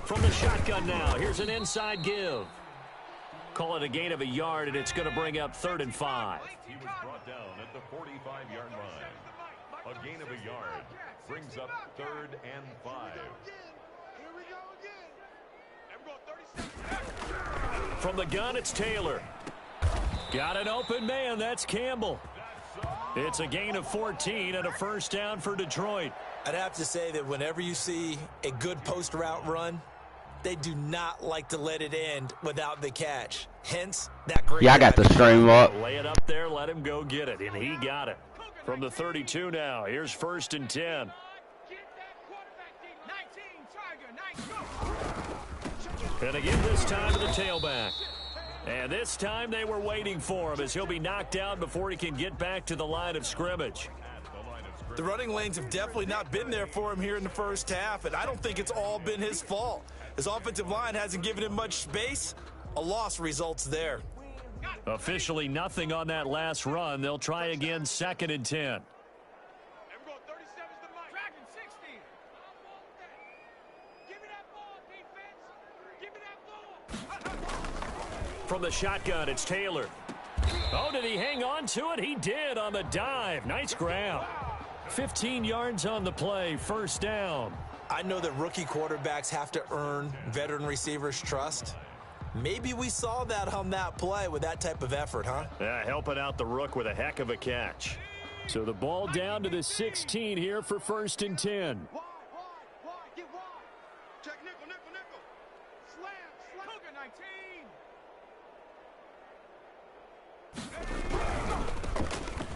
From the shotgun now, here's an inside give. Call it a gain of a yard, and it's going to bring up 3rd and 5. He was brought down at the 45-yard line. A gain of a yard brings up 3rd and 5. Here we go again. And we're going 30 seconds. From the gun, it's Taylor. Got an open man. That's Campbell. It's a gain of 14 and a first down for Detroit. I'd have to say that whenever you see a good post route run, they do not like to let it end without the catch. Hence, that great. Yeah, I got the stream up. Lay it up there, let him go get it, and he got it. From the 32 now, here's 1st and 10. And again this time to the tailback. And this time they were waiting for him as he'll be knocked out before he can get back to the line of scrimmage. The running lanes have definitely not been there for him here in the first half, and I don't think it's all been his fault. His offensive line hasn't given him much space. A loss results there. Officially nothing on that last run. They'll try again 2nd and 10. From the shotgun, it's Taylor. Oh, did he hang on to it? He did on the dive. Nice ground. 15 yards on the play, first down. I know that rookie quarterbacks have to earn veteran receivers' trust. Maybe we saw that on that play with that type of effort, huh? Yeah, helping out the rook with a heck of a catch. So the ball down to the 16 here for 1st and 10.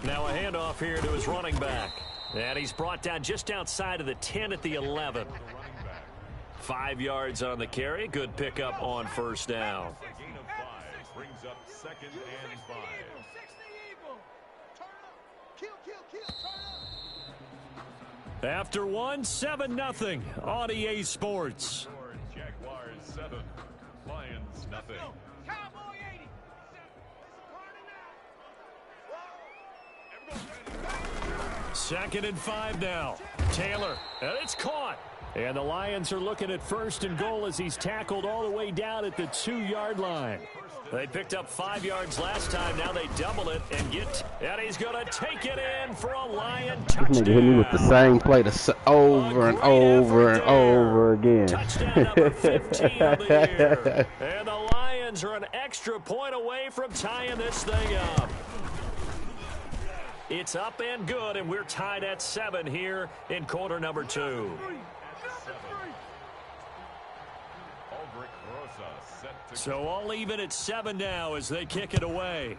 Now a handoff here to his running back. And he's brought down just outside of the 10 at the 11. 5 yards on the carry. Good pickup on first down. A gain of 5 brings up 2nd and 5. After one, 7-0 on EA Sports. Jaguars 7, Lions nothing. 2nd and 5 now. Taylor, and it's caught. And the Lions are looking at 1st and goal as he's tackled all the way down at the 2-yard line. They picked up 5 yards last time. Now they double it and and he's going to take it in for a Lion touchdown. This nigga hit me with the same play over and over and over again. Touchdown number 15 of the year. And the Lions are an extra point away from tying this thing up. It's up and good, and we're tied at 7 here in quarter number 2. So all even at 7 now as they kick it away.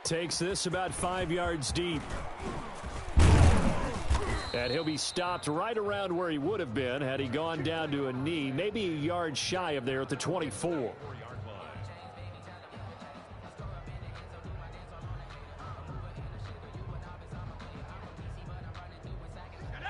Takes this about 5 yards deep. And he'll be stopped right around where he would have been had he gone down to a knee, maybe a yard shy of there at the 24.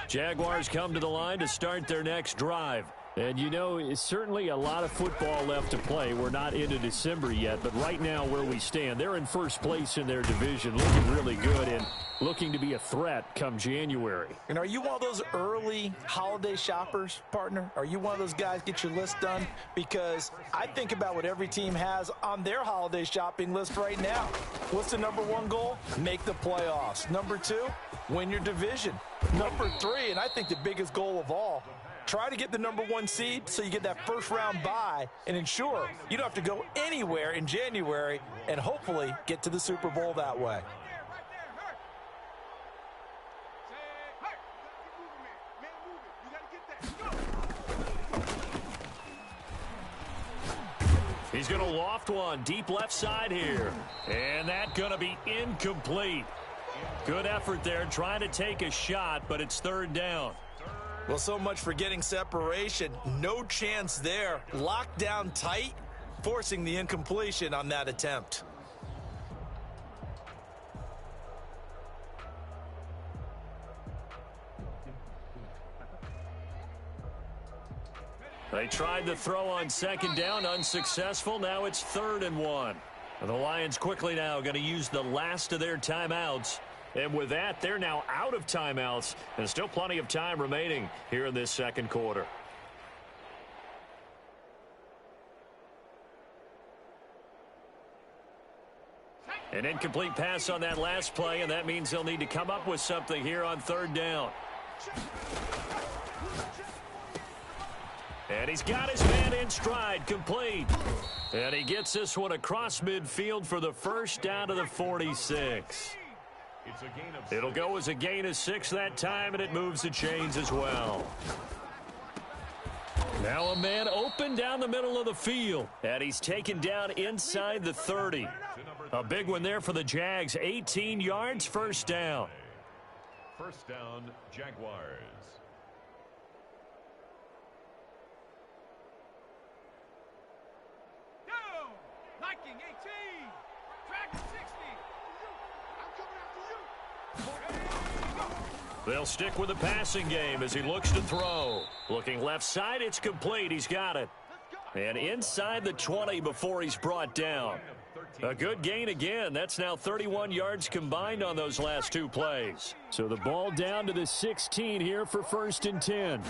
Jaguars come to the line to start their next drive. And, you know, it's certainly a lot of football left to play. We're not into December yet, but right now where we stand, they're in first place in their division, looking really good and looking to be a threat come January. And are you one of those early holiday shoppers, partner? Are you one of those guys get your list done? Because I think about what every team has on their holiday shopping list right now. What's the number 1 goal? Make the playoffs. Number 2, win your division. Number 3, and I think the biggest goal of all, try to get the number 1 seed so you get that first round bye and ensure you don't have to go anywhere in January and hopefully get to the Super Bowl that way. He's going to loft one deep left side here. And that's going to be incomplete. Good effort there trying to take a shot, but it's 3rd down. Well, so much for getting separation. No chance there. Locked down tight, forcing the incompletion on that attempt. They tried the throw on 2nd down, unsuccessful. Now it's 3rd and 1. The Lions quickly now going to use the last of their timeouts And with that, they're now out of timeouts, and still plenty of time remaining here in this second quarter. An incomplete pass on that last play, and that means they'll need to come up with something here on third down. And he's got his man in stride, complete. And he gets this one across midfield for the first down to the 46. It'll go as a gain of 6 that time, and it moves the chains as well. Now a man open down the middle of the field, and he's taken down inside the 30. A big one there for the Jags, 18 yards, first down. First down, Jaguars. Liking 18. Dragon 60. I'm coming after you. They'll stick with the passing game as he looks to throw. Looking left side, it's complete. He's got it. And inside the 20 before he's brought down. A good gain again. That's now 31 yards combined on those last 2 plays. So the ball down to the 16 here for first and 10.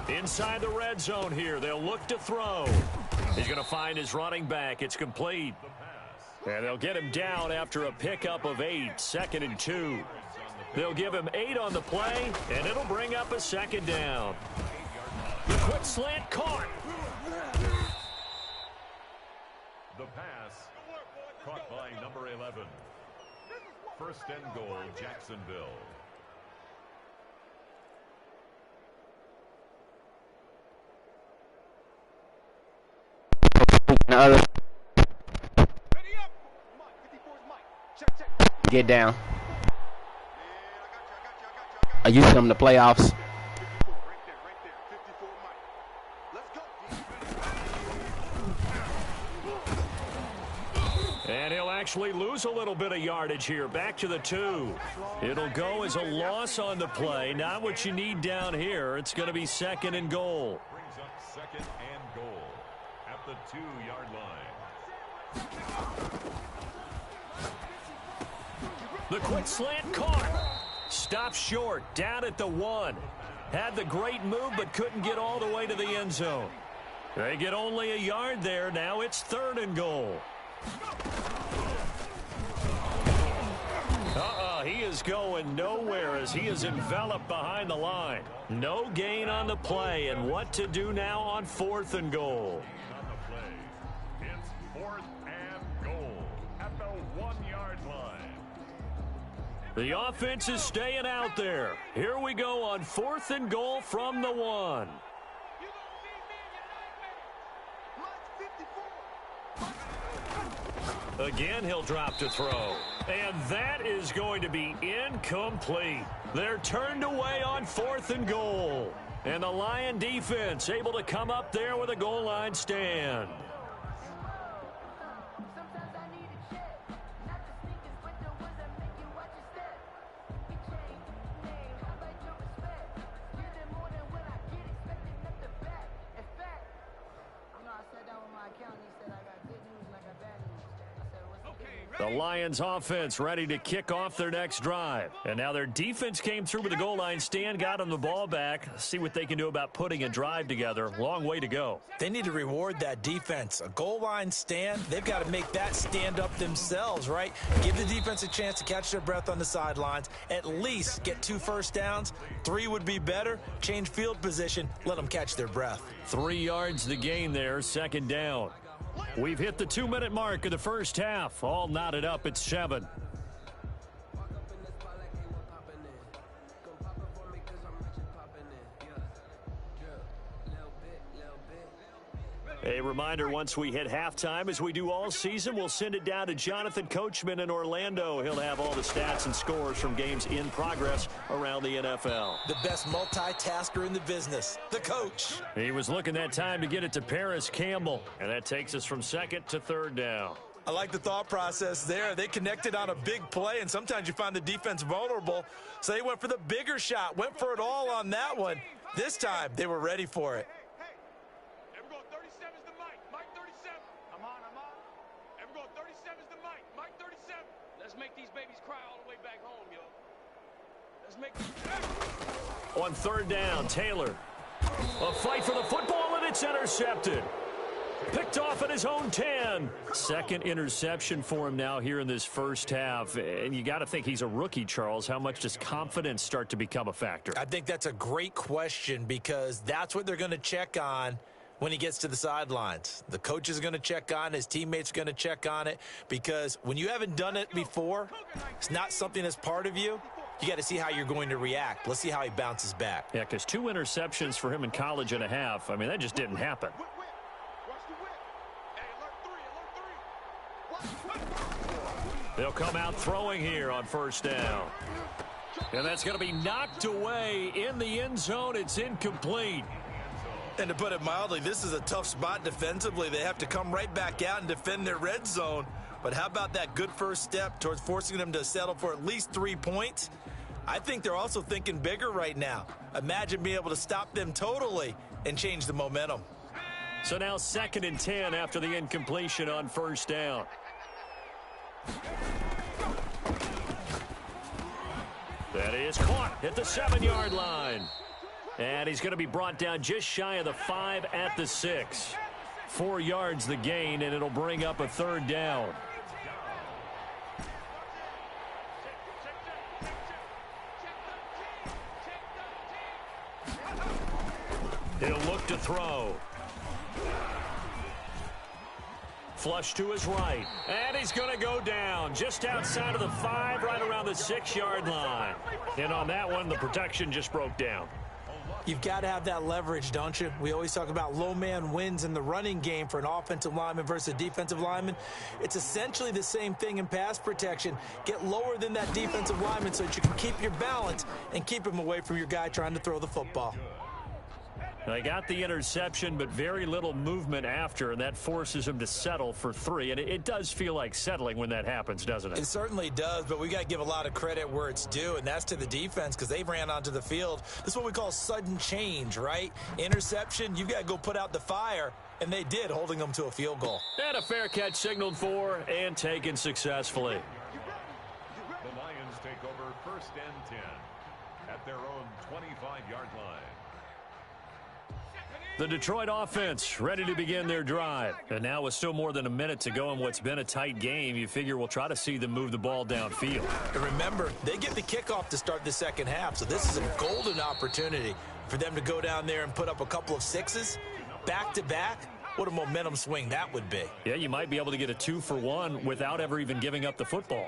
Inside the red zone here. They'll look to throw. He's going to find his running back. It's complete. And they'll get him down after a pickup of 8. Second and 2. They'll give him 8 on the play, and it'll bring up a second down. The quick slant caught. The pass caught by number 11. First and goal, Jacksonville. Get down. I used them in the playoffs. And he'll actually lose a little bit of yardage here. Back to the 2. It'll go as a loss on the play. Not what you need down here. It's going to be second and goal. Brings up second and goal at the 2-yard line. The quick slant caught. Stopped short. Down at the 1. Had the great move, but couldn't get all the way to the end zone. They get only a yard there. Now it's third and goal. He is going nowhere as he is enveloped behind the line. No gain on the play, and what to do now on fourth and goal. On the play, it's 4th and goal at the 1-yard line. The offense is staying out there. Here we go on fourth and goal from the 1. Again, he'll drop to throw. And that is going to be incomplete. They're turned away on fourth and goal. And the Lion defense able to come up there with a goal line stand. The Lions offense ready to kick off their next drive. And now their defense came through with a goal line stand, got them the ball back. See what they can do about putting a drive together. Long way to go. They need to reward that defense. A goal line stand, they've got to make that stand up themselves, right? Give the defense a chance to catch their breath on the sidelines. At least get 2 first downs. 3 would be better. Change field position. Let them catch their breath. 3 yards the gain there, second down. We've hit the 2-minute mark of the first half. All knotted up at 7. A reminder, once we hit halftime, as we do all season, we'll send it down to Jonathan Coachman in Orlando. He'll have all the stats and scores from games in progress around the NFL. The best multitasker in the business, the coach. He was looking that time to get it to Paris Campbell, and that takes us from second to third down. I like the thought process there. They connected on a big play, and sometimes you find the defense vulnerable. So they went for the bigger shot, went for it all on that one. This time, they were ready for it. Make these babies cry all the way back home. On third down, Taylor. A fight for the football, and it's intercepted. Picked off at his own 10. Second interception for him now here in this first half. And you got to think he's a rookie, Charles. How much does confidence start to become a factor? I think that's a great question because that's what they're going to check on when he gets to the sidelines. The coach is going to check on it. His teammates are going to check on it because when you haven't done it before, it's not something that's part of you. You got to see how you're going to react. Let's see how he bounces back. Yeah, because 2 interceptions for him in college and a half. I mean, that just didn't happen. They'll come out throwing here on first down. And that's going to be knocked away in the end zone. It's incomplete. And to put it mildly, this is a tough spot defensively. They have to come right back out and defend their red zone. But how about that good first step towards forcing them to settle for at least 3 points? I think they're also thinking bigger right now. Imagine being able to stop them totally and change the momentum. So now 2nd and 10 after the incompletion on first down. That is caught at the 7-yard line. And he's going to be brought down just shy of the 5 at the 6. 4 yards the gain, and it'll bring up a third down. He'll look to throw. Flush to his right. And he's going to go down just outside of the 5, right around the 6-yard line. And on that one, the protection just broke down. You've got to have that leverage, don't you? We always talk about low man wins in the running game for an offensive lineman versus a defensive lineman. It's essentially the same thing in pass protection. Get lower than that defensive lineman so that you can keep your balance and keep him away from your guy trying to throw the football. They got the interception, but very little movement after, and that forces him to settle for 3. And it does feel like settling when that happens, doesn't it? It certainly does, but we got to give a lot of credit where it's due, and that's to the defense because they ran onto the field. This is what we call sudden change, right? Interception, you got to go put out the fire, and they did, holding them to a field goal. And a fair catch signaled for and taken successfully. The Lions take over 1st and 10 at their own 25-yard line. The Detroit offense ready to begin their drive. And now with still more than a minute to go in what's been a tight game, you figure we'll try to see them move the ball downfield. And remember, they get the kickoff to start the second half, so this is a golden opportunity for them to go down there and put up a couple of 6s back-to-back. What a momentum swing that would be. Yeah, you might be able to get a 2-for-1 without ever even giving up the football.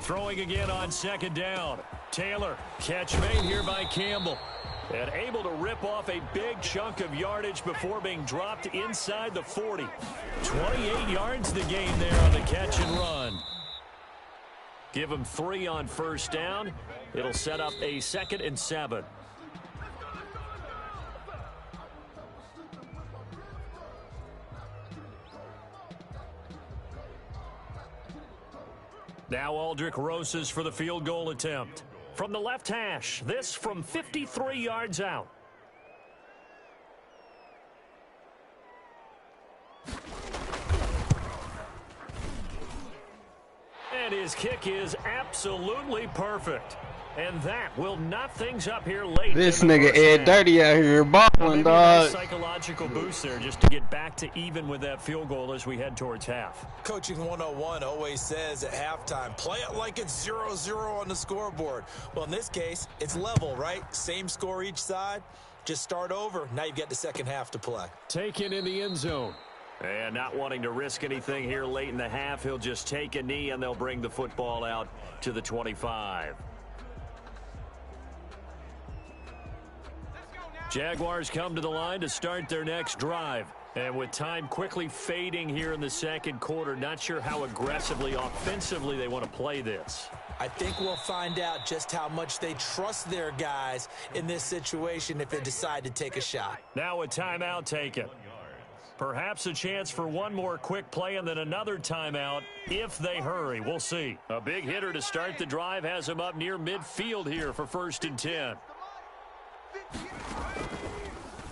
Throwing again on 2nd down. Taylor, catch made here by Campbell. And able to rip off a big chunk of yardage before being dropped inside the 40. 28 yards the gain there on the catch and run. Give him 3 on first down. It'll set up a 2nd and 7. Now Aldrich Rosas for the field goal attempt. From the left hash, this from 53 yards out. And his kick is absolutely perfect. And that will knot things up here late. This nigga Ed Dirty out here balling, dog. Nice psychological boost there just to get back to even with that field goal as we head towards half. Coaching 101 always says at halftime, play it like it's 0-0 on the scoreboard. Well, in this case, it's level, right? Same score each side. Just start over. Now you've got the second half to play. Taken in the end zone. And not wanting to risk anything here late in the half, he'll just take a knee and they'll bring the football out to the 25. Jaguars come to the line to start their next drive. And with time quickly fading here in the second quarter, not sure how aggressively, offensively they want to play this. I think we'll find out just how much they trust their guys in this situation if they decide to take a shot. Now a timeout taken. Perhaps a chance for one more quick play and then another timeout if they hurry. We'll see. A big hitter to start the drive has him up near midfield here for 1st and 10.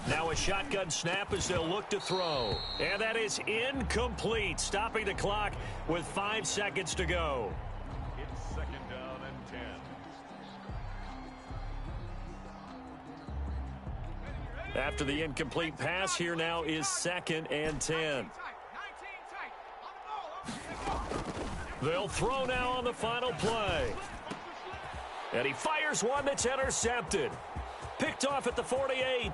Now a shotgun snap as they'll look to throw. And that is incomplete, stopping the clock with 5 seconds to go. It's 2nd down and 10. After the incomplete pass, here now is 2nd and 10. They'll throw now on the final play. And he fires one that's intercepted. Picked off at the 48.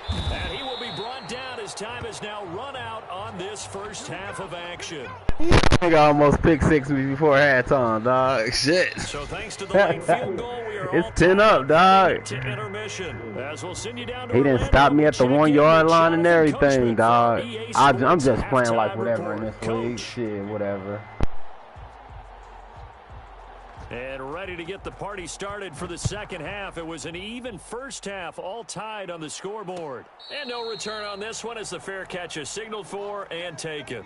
And he will be brought down as time is now run out on this first half of action. I think I almost picked 6 before halftime, dog. Shit. So thanks to the late field goal, we are it's all 10 up, dog. to intermission. As we'll send you down to He didn't Orlando, stop me at the check 1 in yard with line and Jonathan everything, Coachman dog. from EA I'm Sports just playing like halftime whatever in report. this league. Coach. Shit, whatever. And ready to get the party started for the second half. It was an even first half, all tied on the scoreboard. And no return on this one as the fair catch is signaled for and taken.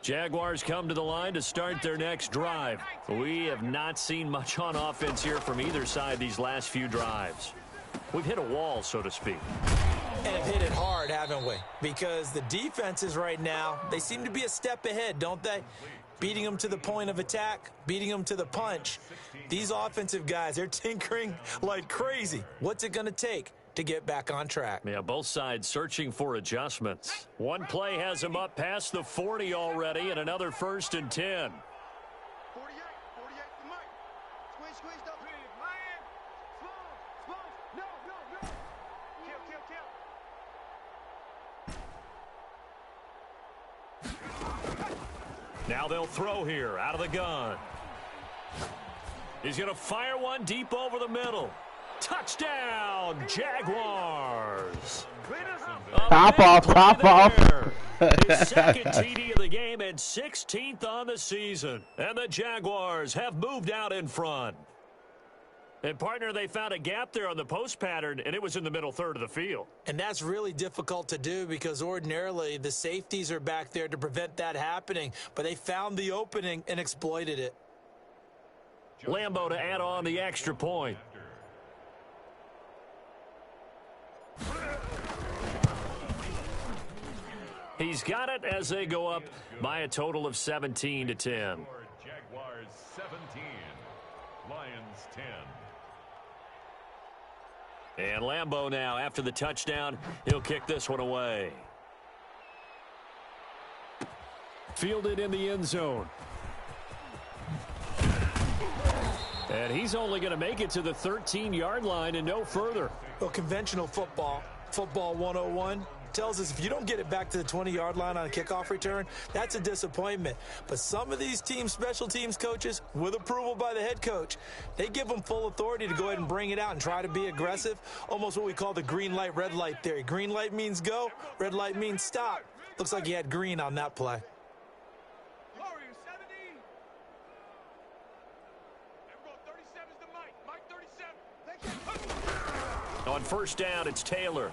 Jaguars come to the line to start their next drive. We have not seen much on offense here from either side these last few drives. We've hit a wall, so to speak. And have hit it hard, haven't we? Because the defenses right now, they seem to be a step ahead, don't they? Beating them to the point of attack, beating them to the punch. These offensive guys, they're tinkering like crazy. What's it going to take to get back on track? Yeah, both sides searching for adjustments. One play has him up past the 40 already, and another 1st and 10. 48 to Mike. Squeeze, double. Lion. Slow. No. Kill. Now they'll throw here out of the gun. He's going to fire one deep over the middle. Touchdown, Jaguars. Pop off. His second TD of the game and 16th on the season. And the Jaguars have moved out in front. And, partner, they found a gap there on the post pattern, and it was in the middle third of the field. And that's really difficult to do because ordinarily the safeties are back there to prevent that happening. But they found the opening and exploited it. Lambo to add on the extra point. He's got it as they go up by a total of 17 to 10. Jaguars 17, Lions 10. And Lambo now, after the touchdown, he'll kick this one away. Fielded in the end zone. And he's only going to make it to the 13-yard line and no further. Well, conventional football 101, tells us if you don't get it back to the 20-yard line on a kickoff return, that's a disappointment. But some of these teams, special teams coaches, with approval by the head coach, they give them full authority to go ahead and bring it out and try to be aggressive, almost what we call the green light, red light theory. Green light means go, red light means stop. Looks like he had green on that play. Warriors 70. There we go. 37's to Mike. Mike 37. On first down, it's Taylor.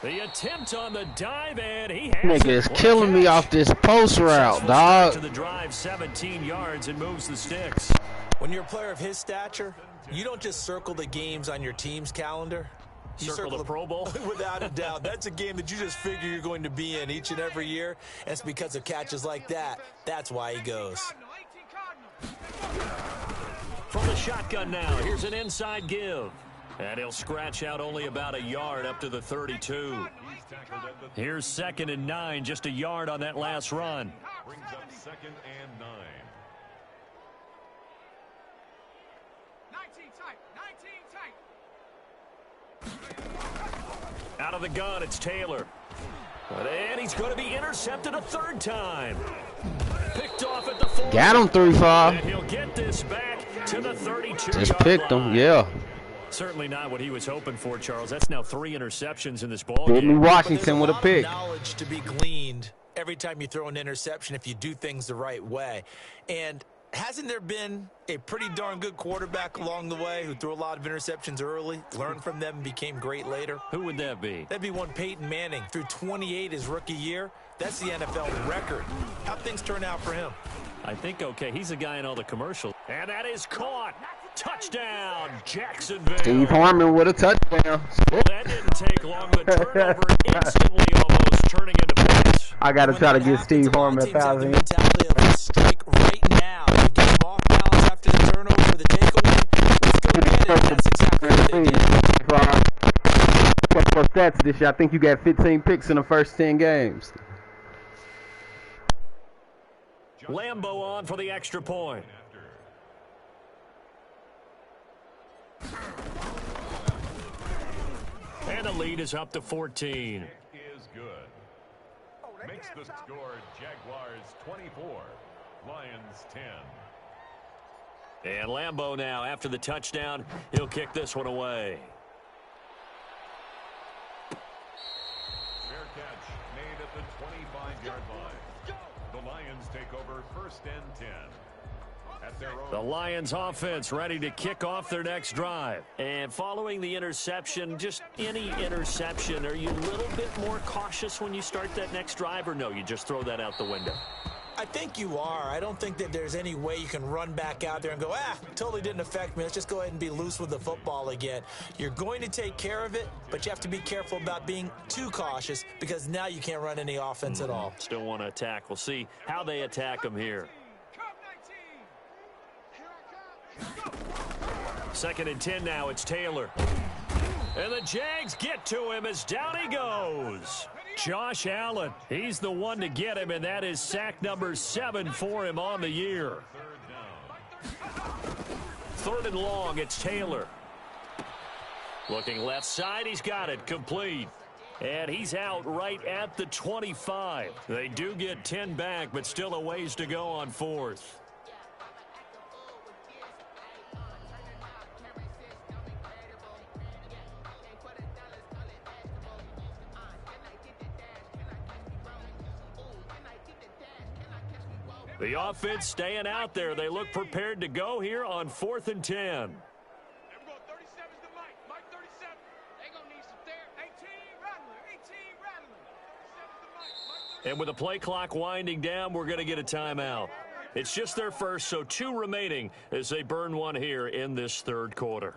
The attempt on the dive, and he has Nigga is killing me off this post route, dog. To the drive, 17 yards, and moves the sticks. When you're a player of his stature, you don't just circle the games on your team's calendar. You Circle the Pro Bowl? Without a doubt. That's a game that you just figure you're going to be in each and every year. And it's because of catches like that. That's why he goes. From the shotgun now, here's an inside give. And he'll scratch out only about a yard up to the 32. Here's 2nd and 9, just a yard on that last run. Brings up 2nd and 9. 19 tight. Out of the gun, it's Taylor. And he's going to be intercepted a third time. Picked off at the 40. Got him 3-5. And he'll get this back to the 32. Just picked him, yeah. Certainly not what he was hoping for, Charles. That's now 3 interceptions in this ball game. Sydney Washington with a pick. Knowledge to be gleaned every time you throw an interception if you do things the right way. And hasn't there been a pretty darn good quarterback along the way who threw a lot of interceptions early, learned from them, and became great later? Who would that be? That'd be one Peyton Manning. Threw 28 his rookie year. That's the NFL record. How'd things turn out for him? I think, okay, he's the guy in all the commercials. And that is caught. Touchdown, Jacksonville. Steve Harmon with a touchdown. Well, that didn't take long. The turnover instantly almost turning into points. I got to try to get Steve Harmon 1,000. Mentality of let's strike right now. You get him off balance after the turnover for the takeaway. Let's go get it. That's exactly what they did. Couple of stats this year. I think you got 15 picks in the first 10 games. Lambo on for the extra point. And the lead is up to 14. Is good. Makes the score Jaguars 24, Lions 10. And Lambo now, after the touchdown, he'll kick this one away. Fair catch made at the 25-yard line. The Lions take over first and 10. At their own. The Lions offense ready to kick off their next drive. And following the interception, just any interception, are you a little bit more cautious when you start that next drive, or no, you just throw that out the window? I think you are. I don't think that there's any way you can run back out there and go, totally didn't affect me. Let's just go ahead and be loose with the football again. You're going to take care of it, but you have to be careful about being too cautious because now you can't run any offense at all. Still want to attack. We'll see how they attack them here. Second and 10 now. It's Taylor. And the Jags get to him as down he goes. Josh Allen, he's the one to get him, and that is sack number 7 for him on the year. Third and long, it's Taylor. Looking left side, he's got it, complete. And he's out right at the 25. They do get 10 back, but still a ways to go on fourth. The offense staying out there. They look prepared to go here on 4th and 10. And with the play clock winding down, we're going to get a timeout. It's just their first, so 2 remaining as they burn one here in this third quarter.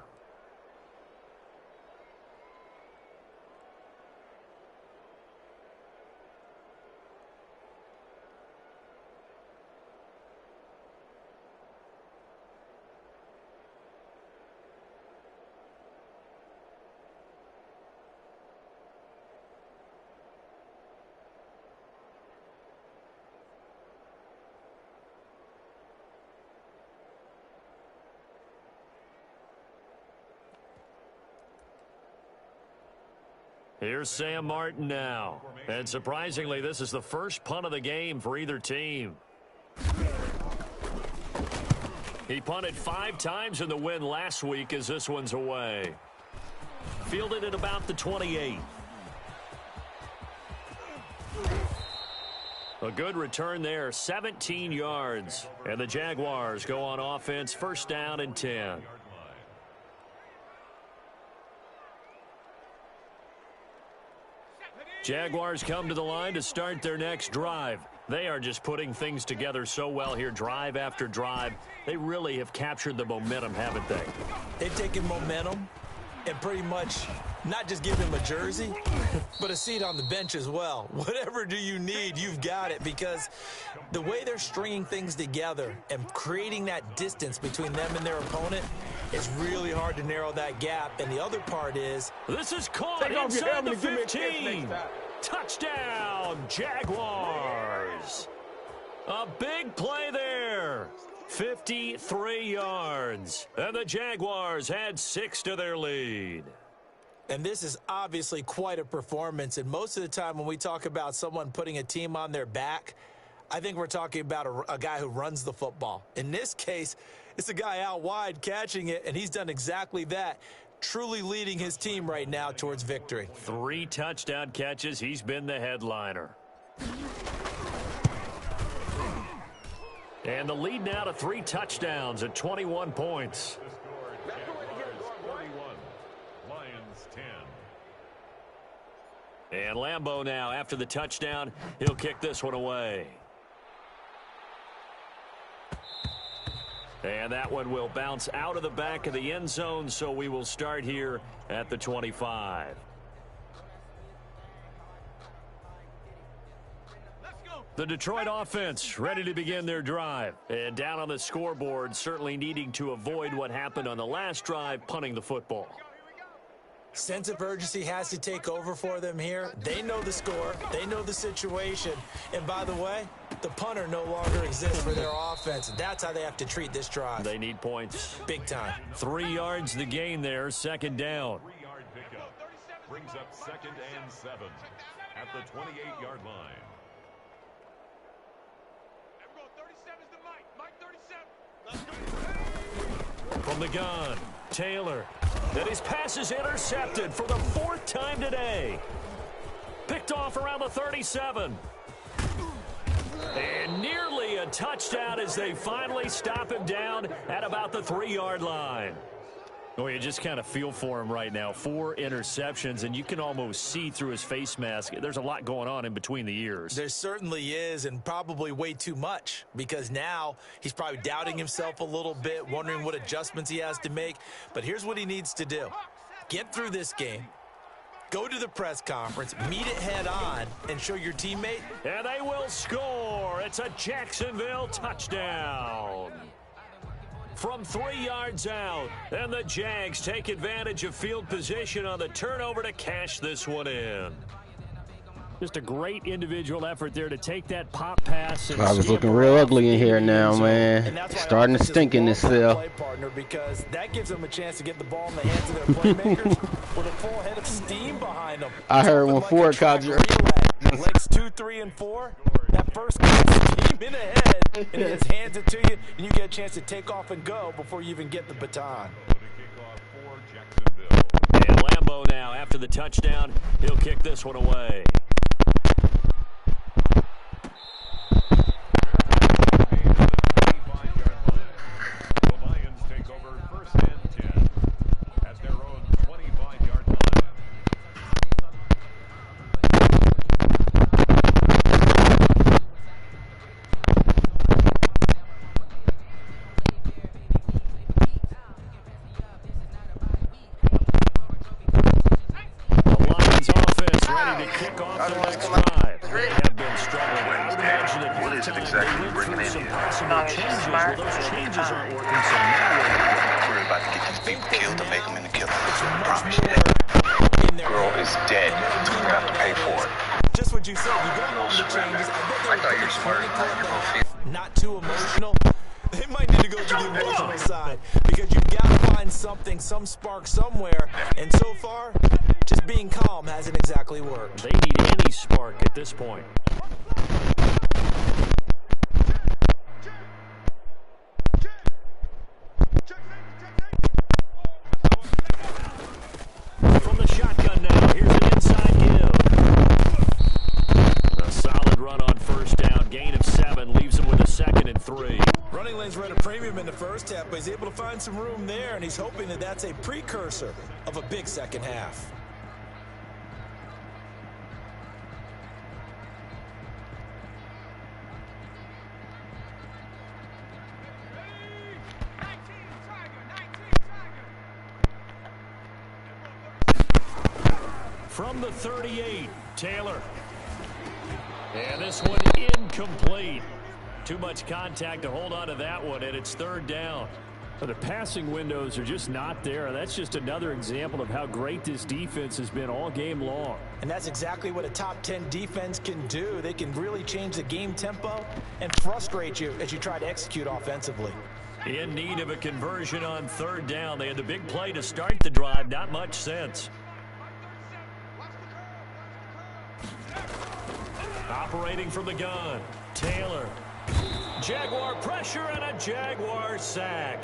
Here's Sam Martin now. And surprisingly, this is the first punt of the game for either team. He punted 5 times in the win last week as this one's away. Fielded at about the 28. A good return there, 17 yards. And the Jaguars go on offense, first down and 10. Jaguars come to the line to start their next drive. They are just putting things together so well here, drive after drive. They really have captured the momentum, haven't they? They've taken momentum and pretty much not just give him a jersey, but a seat on the bench as well. Whatever do you need, you've got it, because the way they're stringing things together and creating that distance between them and their opponent is really hard to narrow that gap. And the other part is, this is caught inside the 15. Touchdown, Jaguars. A big play there. 53 yards. And the Jaguars had 6 to their lead. And this is obviously quite a performance. And most of the time when we talk about someone putting a team on their back, I think we're talking about a guy who runs the football. In this case, it's a guy out wide catching it, and he's done exactly that, truly leading his team right now towards victory. 3 touchdown catches. He's been the headliner. And the lead now to 3 touchdowns at 21 points. And Lambo now, after the touchdown, he'll kick this one away. And that one will bounce out of the back of the end zone, so we will start here at the 25. The Detroit offense ready to begin their drive. And down on the scoreboard, certainly needing to avoid what happened on the last drive, punting the football. Sense of urgency has to take over for them here. They know the score. They know the situation. And by the way, the punter no longer exists for their offense. That's how they have to treat this drive. They need points. Big time. 3 yards the gain there, second down. 3-yard pickup. Brings up 2nd and 7 at the 28-yard line. From the gun, Taylor. And his pass is intercepted for the 4th time today. Picked off around the 37. And nearly a touchdown as they finally stop him down at about the 3-yard line. Oh, you just kind of feel for him right now. 4 interceptions, and you can almost see through his face mask. There's a lot going on in between the ears. There certainly is, and probably way too much, because now he's probably doubting himself a little bit, wondering what adjustments he has to make. But here's what he needs to do. Get through this game. Go to the press conference, meet it head on, and show your teammate. And they will score. It's a Jacksonville touchdown. From 3 yards out, and the Jags take advantage of field position on the turnover to cash this one in. Just a great individual effort there to take that pop pass. And I was looking real ugly in here now, man. Starting to stink in this cell. Because that gives them a chance to get the ball in the hands of their playmakers with a full head of steam behind them. I heard one Ford Codger. Legs 2, 3, and 4. That first steam in the head, and he just hands it to you, and you get a chance to take off and go before you even get the baton. And Lambeau now, after the touchdown, he'll kick this one away. The Lions take over 1st and 10 at their own 25-yard line. Ready to kick off the next drive. They have been struggling. I would imagine that what is it exactly you're bringing in here? changes. Well, those changes aren't working so now. We're about to get these people killed to make them into killers. I promise you that. Girl is dead. We're going to have to pay for it. Just what you said. You don't know the changes. I thought you were smart. You're going to feel. Not too emotional. They might need to go to the emotional side because you've got to find something, some spark somewhere. And so far, just being calm hasn't exactly worked. They need any spark at this point. From the shotgun now, here's an inside give. A solid run on 1st down, gain of 7, leaves him with a 2nd and 3. Running lanes were at a premium in the first half, but he's able to find some room there, and he's hoping that that's a precursor of a big second half. From the 38, Taylor. And this one incomplete. Too much contact to hold on to that one, and it's 3rd down. The passing windows are just not there. That's just another example of how great this defense has been all game long. And that's exactly what a top 10 defense can do. They can really change the game tempo and frustrate you as you try to execute offensively. In need of a conversion on 3rd down. They had the big play to start the drive. Not much sense. Operating from the gun, Taylor. Jaguar pressure and a Jaguar sack.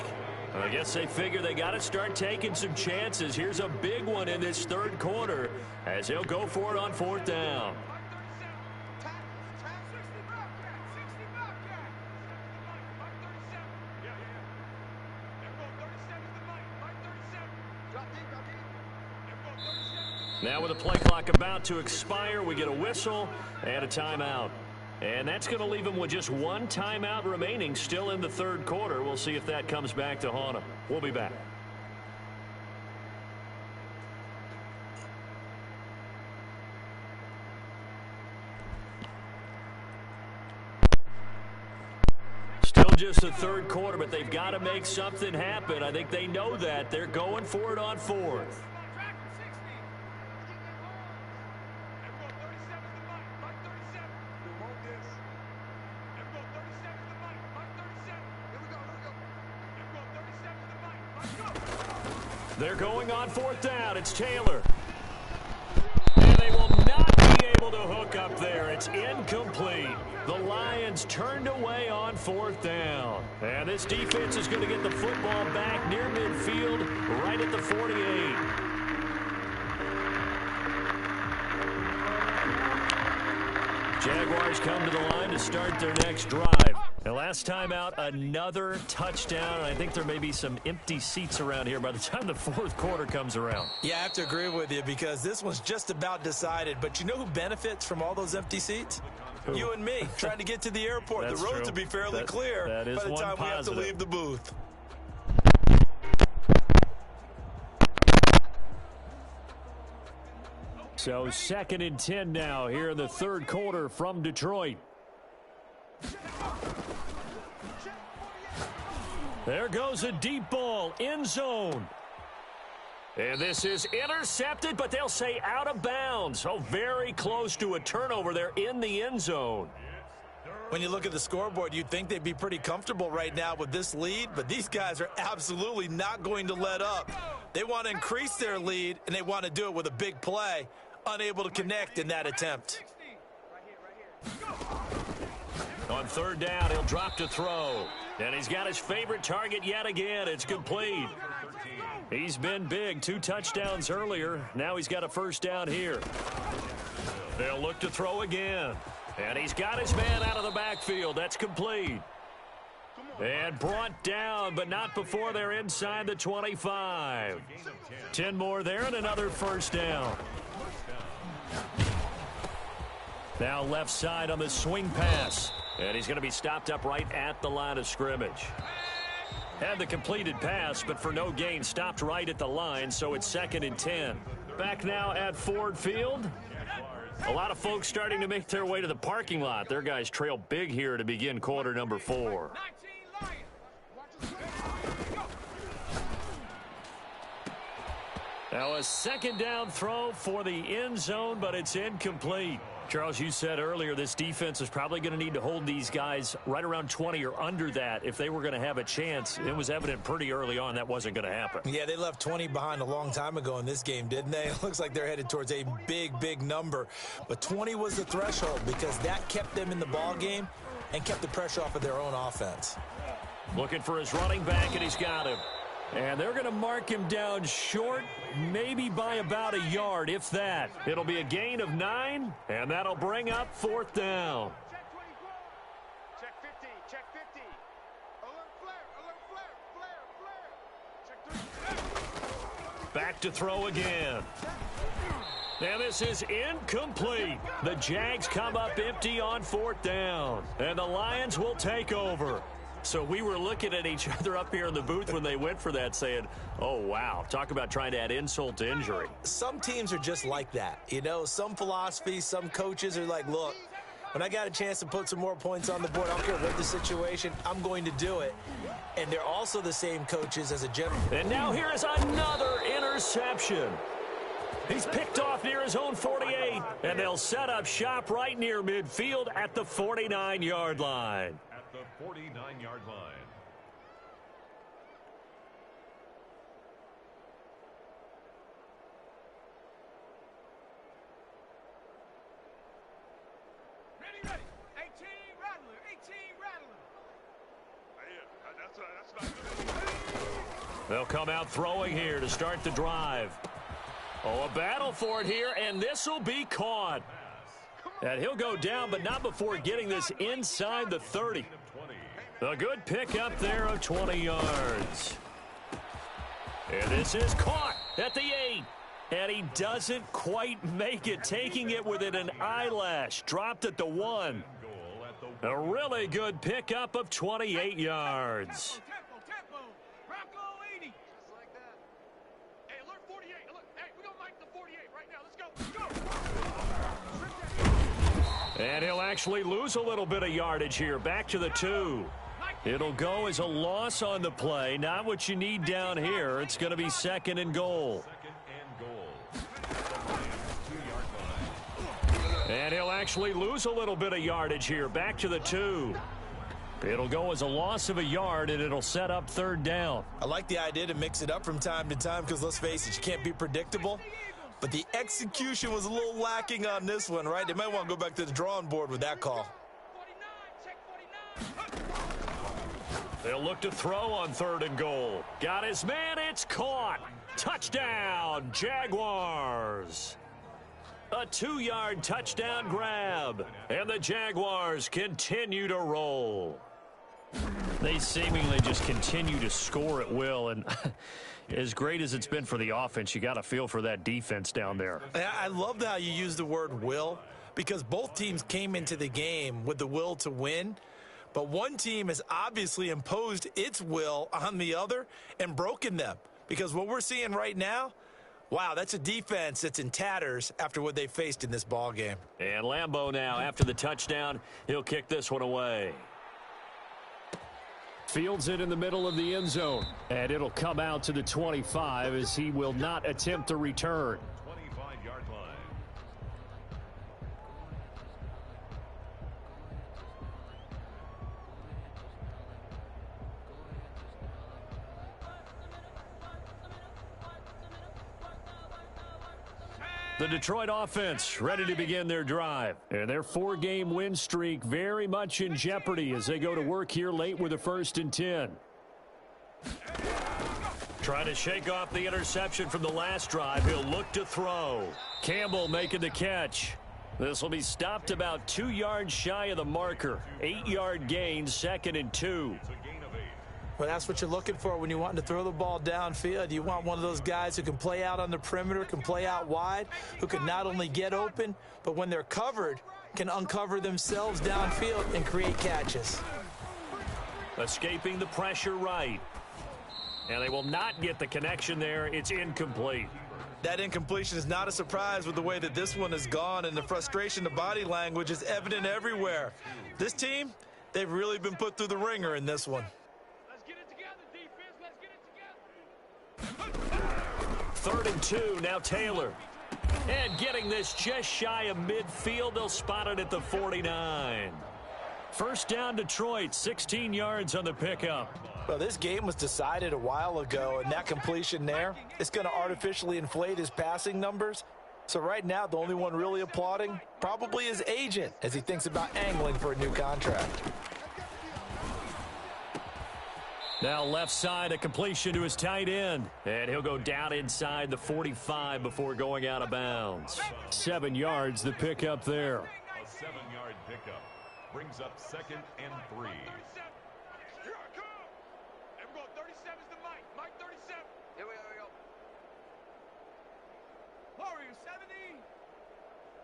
I guess they figure they got to start taking some chances. Here's a big one in this 3rd quarter as he'll go for it on 4th down. Now with the play clock about to expire, we get a whistle and a timeout. And that's going to leave him with just one timeout remaining still in the third quarter. We'll see if that comes back to haunt him. We'll be back. Still just the third quarter, but they've got to make something happen. I think they know that. They're going for it on fourth. They're going on fourth down. It's Taylor. And they will not be able to hook up there. It's incomplete. The Lions turned away on fourth down. And this defense is going to get the football back near midfield, right at the 48. Jaguars come to the line to start their next drive. And last time out, another touchdown. I think there may be some empty seats around here by the time the fourth quarter comes around. Yeah, I have to agree with you because this one's just about decided. But you know who benefits from all those empty seats? Who? You and me, trying to get to the airport. The roads will be fairly clear by the time we have to leave the booth. So 2nd and 10 now here in the third quarter from Detroit. There goes a deep ball, end zone. And this is intercepted, but they'll say out of bounds. Oh, very close to a turnover there in the end zone. When you look at the scoreboard, you'd think they'd be pretty comfortable right now with this lead, but these guys are absolutely not going to let up. They want to increase their lead, and they want to do it with a big play. Unable to connect in that attempt. On third down, he'll drop to throw. And he's got his favorite target yet again. It's complete. He's been big. 2 touchdowns earlier. Now he's got a first down here. They'll look to throw again. And he's got his man out of the backfield. That's complete. And brought down, but not before they're inside the 25. 10 more there and another first down. Now left side on the swing pass. And he's going to be stopped up right at the line of scrimmage. Had the completed pass, but for no gain, stopped right at the line, so it's 2nd and 10. Back now at Ford Field. A lot of folks starting to make their way to the parking lot. Their guys trail big here to begin quarter number 4. Now a 2nd down throw for the end zone, but it's incomplete. Charles, you said earlier this defense is probably going to need to hold these guys right around 20 or under that if they were going to have a chance. It was evident pretty early on that wasn't going to happen. Yeah, they left 20 behind a long time ago in this game, didn't they? It looks like they're headed towards a big, big number. But 20 was the threshold because that kept them in the ball game and kept the pressure off of their own offense. Looking for his running back, and he's got him. And they're going to mark him down short, maybe by about a yard, if that. It'll be a gain of 9, and that'll bring up 4th down. Check 50, check 50. Alert flare, alert flare, flare. Check 3. Back to throw again. And this is incomplete. The Jags come up empty on 4th down, and the Lions will take over. So we were looking at each other up here in the booth when they went for that saying, oh, wow, talk about trying to add insult to injury. Some teams are just like that. You know, some philosophies, some coaches are like, look, when I got a chance to put some more points on the board, I don't care what the situation, I'm going to do it. And they're also the same coaches as a general. And now here is another interception. He's picked off near his own 48, and they'll set up shop right near midfield at the 49-yard line. 49-yard line. Ready. 18 rattler, 18 rattler. They'll come out throwing here to start the drive. Oh, a battle for it here, and this will be caught. And he'll go down, but not before getting this inside the 30. A good pickup there of 20 yards. And this is caught at the 8. And he doesn't quite make it, taking it within an eyelash. Dropped at the 1. A really good pickup of 28 yards. Tempo. Rocco 80. Just like that. Hey, alert 48. Alert. Hey, we're going to mic the 48 right now. Let's go. And he'll actually lose a little bit of yardage here. Back to the 2. It'll go as a loss on the play. Not what you need down here. It's going to be 2nd and goal. And he'll actually lose a little bit of yardage here. Back to the 2. It'll go as a loss of a yard, and it'll set up 3rd down. I like the idea to mix it up from time to time because, let's face it, you can't be predictable. But the execution was a little lacking on this one, right? They might want to go back to the drawing board with that call. 49. Check 49. They'll look to throw on 3rd and goal. Got his man. It's caught. Touchdown, Jaguars. A 2-yard touchdown grab. And the Jaguars continue to roll. They seemingly just continue to score at will. And as great as it's been for the offense, you got to feel for that defense down there. I love how you use the word will, because both teams came into the game with the will to win. But one team has obviously imposed its will on the other and broken them. Because what we're seeing right now, wow, that's a defense that's in tatters after what they faced in this ball game. And Lambeau now, after the touchdown, he'll kick this one away. Fields it in the middle of the end zone. And it'll come out to the 25 as he will not attempt to return. 25-yard line. The Detroit offense ready to begin their drive. And their 4-game win streak very much in jeopardy as they go to work here late with a 1st and 10. Trying to shake off the interception from the last drive. He'll look to throw. Campbell making the catch. This will be stopped about 2 yards shy of the marker. 8-yard gain, 2nd and 2. Well, that's what you're looking for when you want to throw the ball downfield. You want one of those guys who can play out on the perimeter, can play out wide, who can not only get open, but when they're covered, can uncover themselves downfield and create catches. Escaping the pressure right. And they will not get the connection there. It's incomplete. That incompletion is not a surprise with the way that this one has gone, and the frustration, the body language is evident everywhere. This team, they've really been put through the ringer in this one. 3rd and 2, now Taylor. And getting this just shy of midfield, they'll spot it at the 49. 1st down Detroit, 16 yards on the pickup. Well, this game was decided a while ago, and that completion there is going to artificially inflate his passing numbers. So right now, the only one really applauding probably his agent as he thinks about angling for a new contract. Now left side, a completion to his tight end. And he'll go down inside the 45 before going out of bounds. 7 yards, the pickup there. A 7-yard pickup brings up 2nd and 3. Here I come. I'm going 37 is the mic. Mic 37. Here we go. Warrior 70.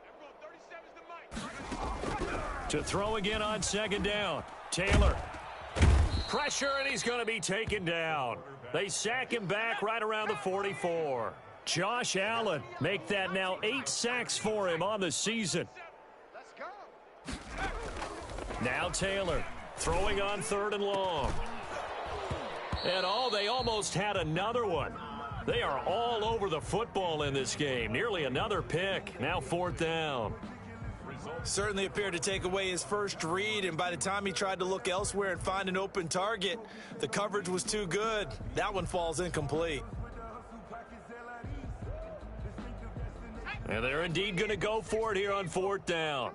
I'm going 37 is the mic. To throw again on 2nd down. Taylor. Pressure, and he's going to be taken down. They sack him back right around the 44. Josh Allen make that now 8 sacks for him on the season. Let's go. Now Taylor throwing on 3rd and long. And they almost had another one. They are all over the football in this game. Nearly another pick. Now 4th down. Certainly appeared to take away his first read, and by the time he tried to look elsewhere and find an open target, the coverage was too good. That one falls incomplete. And they're indeed going to go for it here on 4th down.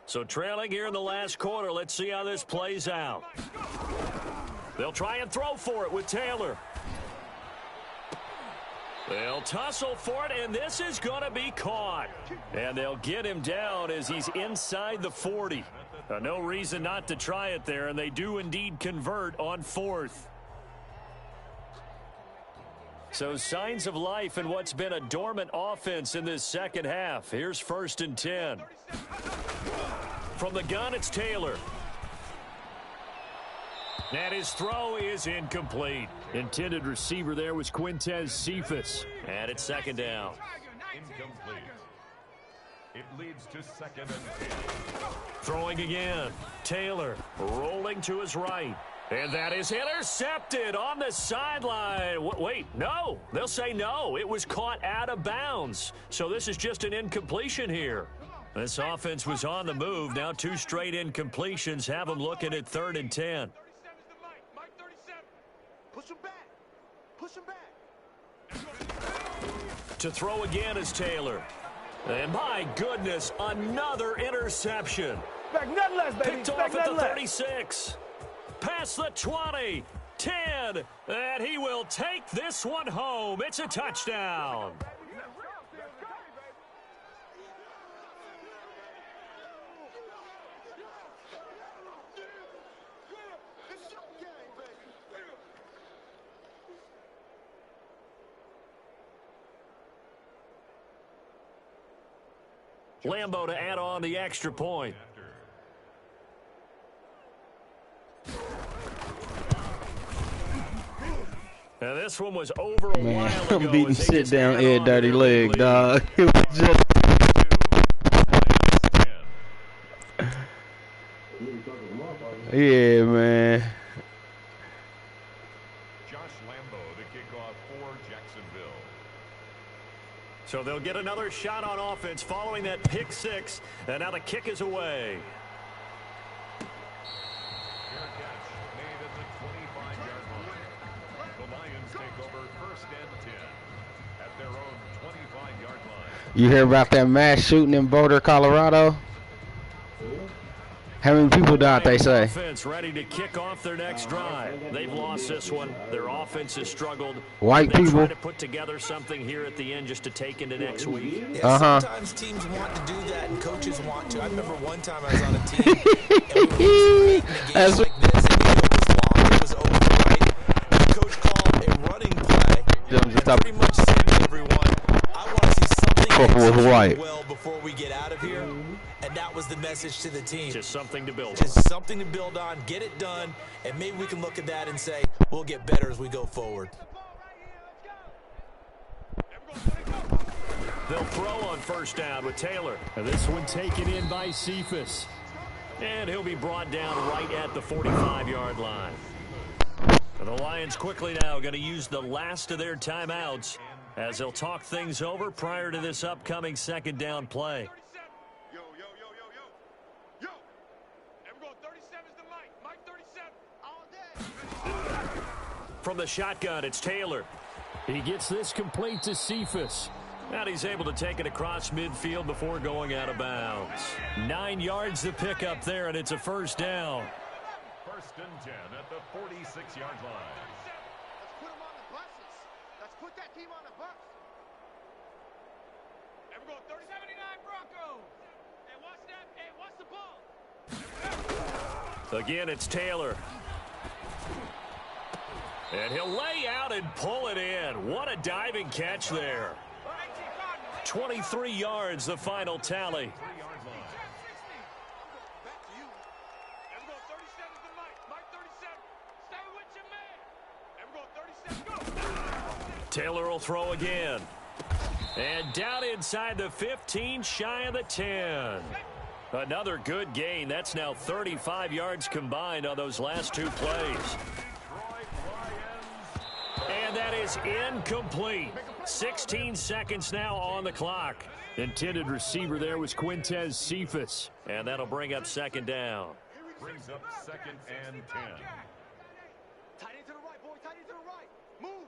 So trailing here in the last quarter, let's see how this plays out. They'll try and throw for it with Taylor. They'll tussle for it, and this is going to be caught. And they'll get him down as he's inside the 40. No reason not to try it there, and they do indeed convert on 4th. So signs of life in what's been a dormant offense in this second half. Here's 1st and 10. From the gun, it's Taylor. And his throw is incomplete. Intended receiver there was Quintez Cephas. And it's second down. Incomplete. It leads to 2nd and 10. Throwing again. Taylor rolling to his right. And that is intercepted on the sideline. Wait, no. They'll say no. It was caught out of bounds. So this is just an incompletion here. This offense was on the move. Now 2 straight incompletions have them looking at 3rd and 10. 37 is the Mike 37. Push him back. Push him back. To throw again is Taylor. And my goodness, another interception. Back nothing less, baby. Picked off at the 36. Past the 20. 10. And he will take this one home. It's a touchdown. Lambo to add on the extra point. Now this one was over a while ago. I'm beating sit down Ed Dirty Leg, dog. It was just yeah, man. Josh Lambo to kick off for Jacksonville. So they'll get another shot on offense following that pick 6. And now the kick is away. Fair catch made at the 25-yard line. The Lions take over 1st and 10 at their own 25-yard line. You hear about that mass shooting in Boulder, Colorado? How many people died, they say? Offense ready to kick off their next drive. They've lost this one. Their offense has struggled. White They people. try to put together something here at the end just to take into next week. Yeah, sometimes teams want to do that and coaches want to. I remember one time I was on a team and we were in a game like this and it was long, it was over, right? The coach called a running play and pretty much said to everyone, I want to see something execute well before we get out of here. And that was the message to the team. Just something to build on. Just something to build on, get it done, and maybe we can look at that and say, we'll get better as we go forward. They'll throw on 1st down with Taylor. And this one taken in by Cephas. And he'll be brought down right at the 45-yard line. And the Lions quickly now going to use the last of their timeouts as they'll talk things over prior to this upcoming 2nd down play. Yo. Everyone 37 is the Mike 37. All day. From the shotgun, it's Taylor. He gets this complete to Cephas. And he's able to take it across midfield before going out of bounds. 9 yards to pick up there, and it's a 1st down. 1st and 10 at the 46-yard line. Let's put them on the buses. Let's put that team on the bus. Everyone 79 Broncos. Hey, watch that. Hey, watch the ball. Again, it's Taylor. And he'll lay out and pull it in. What a diving catch there. 23 yards, the final tally. Taylor will throw again. And down inside the 15, shy of the 10. Another good gain. That's now 35 yards combined on those last 2 plays. And that is incomplete. 16 seconds now on the clock. Intended receiver there was Quintez Cephas. And that'll bring up 2nd down. Brings up 2nd and 10. Tight end to the right, boy. Tight end to the right. Move.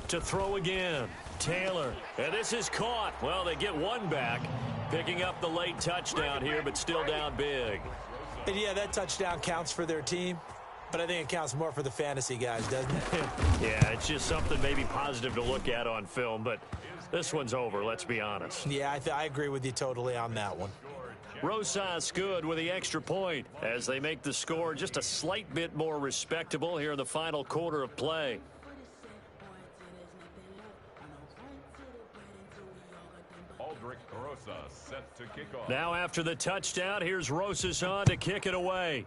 To throw again, Taylor. And this is caught. Well, they get one back. Picking up the late touchdown here, but still down big. And yeah, that touchdown counts for their team, but I think it counts more for the fantasy guys, doesn't it? Yeah, it's just something maybe positive to look at on film, but this one's over, let's be honest. Yeah, I agree with you totally on that one. Rosas good with the extra point as they make the score just a slight bit more respectable here in the final quarter of play. Aldrich Rosas Rosa set to kick off. Now after the touchdown, here's Rosas on to kick it away.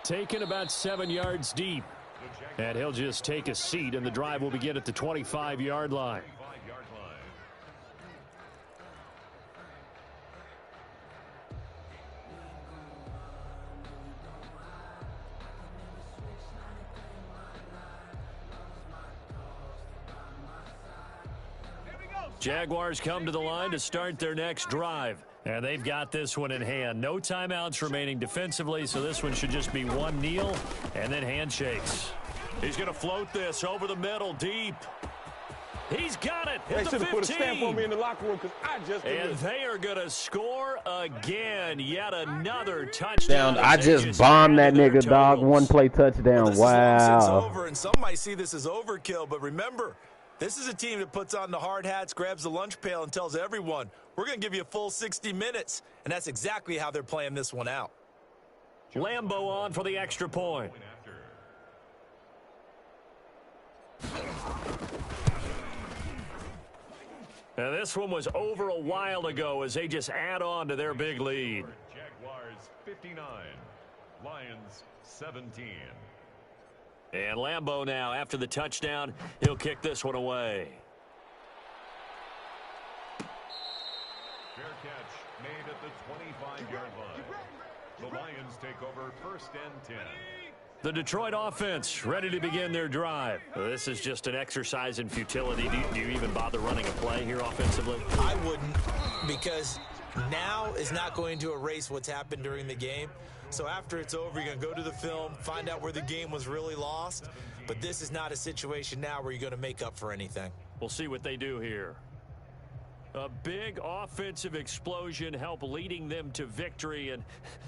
Taken about 7 yards deep. And he'll just take a seat, and the drive will begin at the 25-yard line. Jaguars come to the line to start their next drive. And they've got this one in hand. No timeouts remaining defensively, so this one should just be one kneel and then handshakes. He's going to float this over the middle deep. He's got it. They should have put a stamp on me in the locker room because I just And they are going to score again. Yet another touchdown. I just bombed that nigga, dog. One play touchdown. Wow. Over, and some might see this as overkill, but remember, this is a team that puts on the hard hats, grabs the lunch pail, and tells everyone, we're going to give you a full 60 minutes. And that's exactly how they're playing this one out. Lambo on for the extra point. And this one was over a while ago as they just add on to their big lead. Jaguars 59, Lions 17. And Lambo now, after the touchdown, he'll kick this one away. Fair catch made at the 25-yard line. The Lions take over first and 10. The Detroit offense ready to begin their drive. This is just an exercise in futility. Do you even bother running a play here offensively? I wouldn't, because now is not going to erase what's happened during the game. So after it's over, you're going to go to the film, find out where the game was really lost. But this is not a situation now where you're going to make up for anything. We'll see what they do here. A big offensive explosion help leading them to victory. And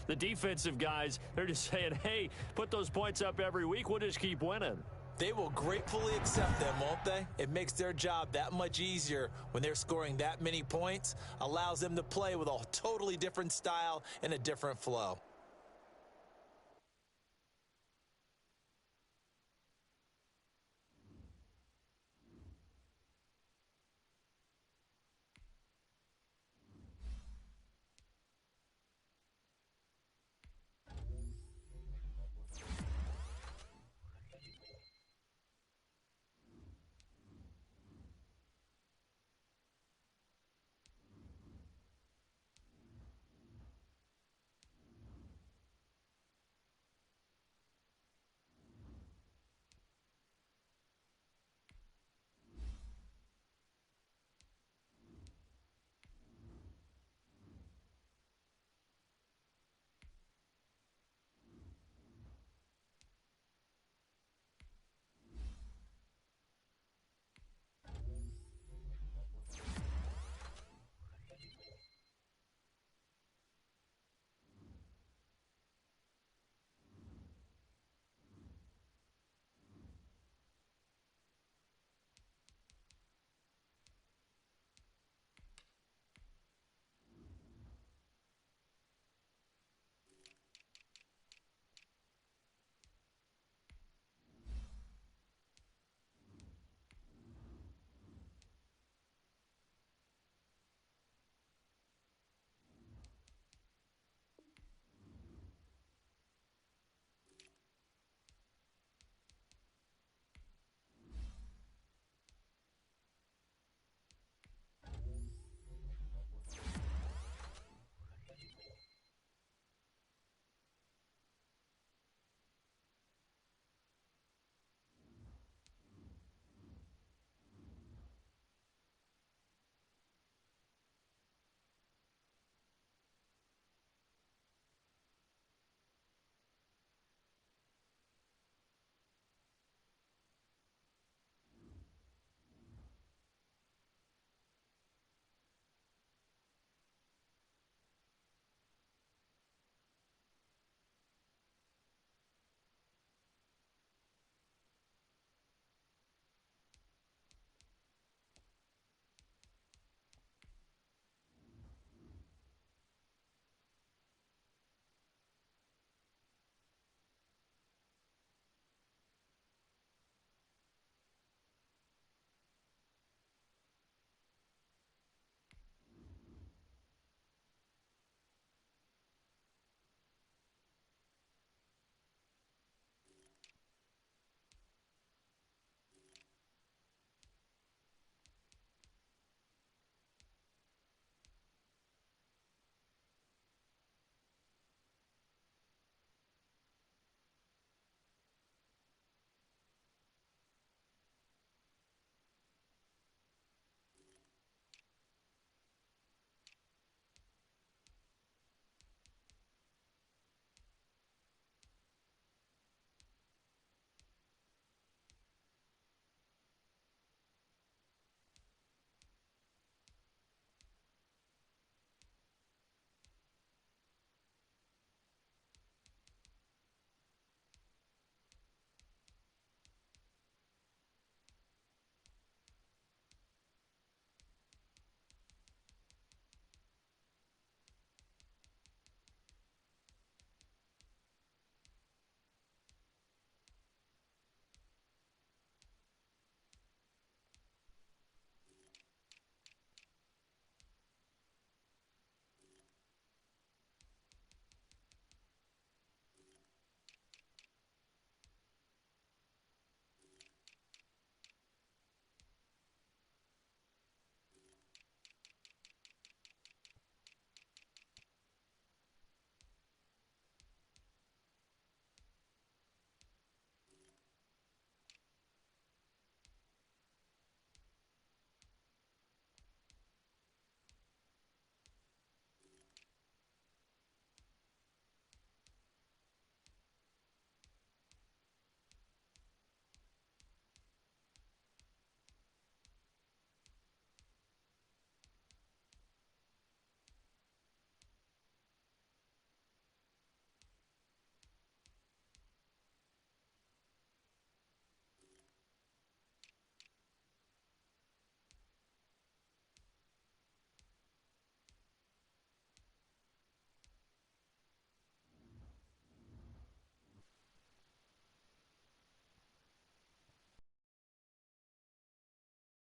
the defensive guys, they're just saying, hey, put those points up every week. We'll just keep winning. They will gratefully accept them, won't they? It makes their job that much easier when they're scoring that many points. Allows them to play with a totally different style and a different flow.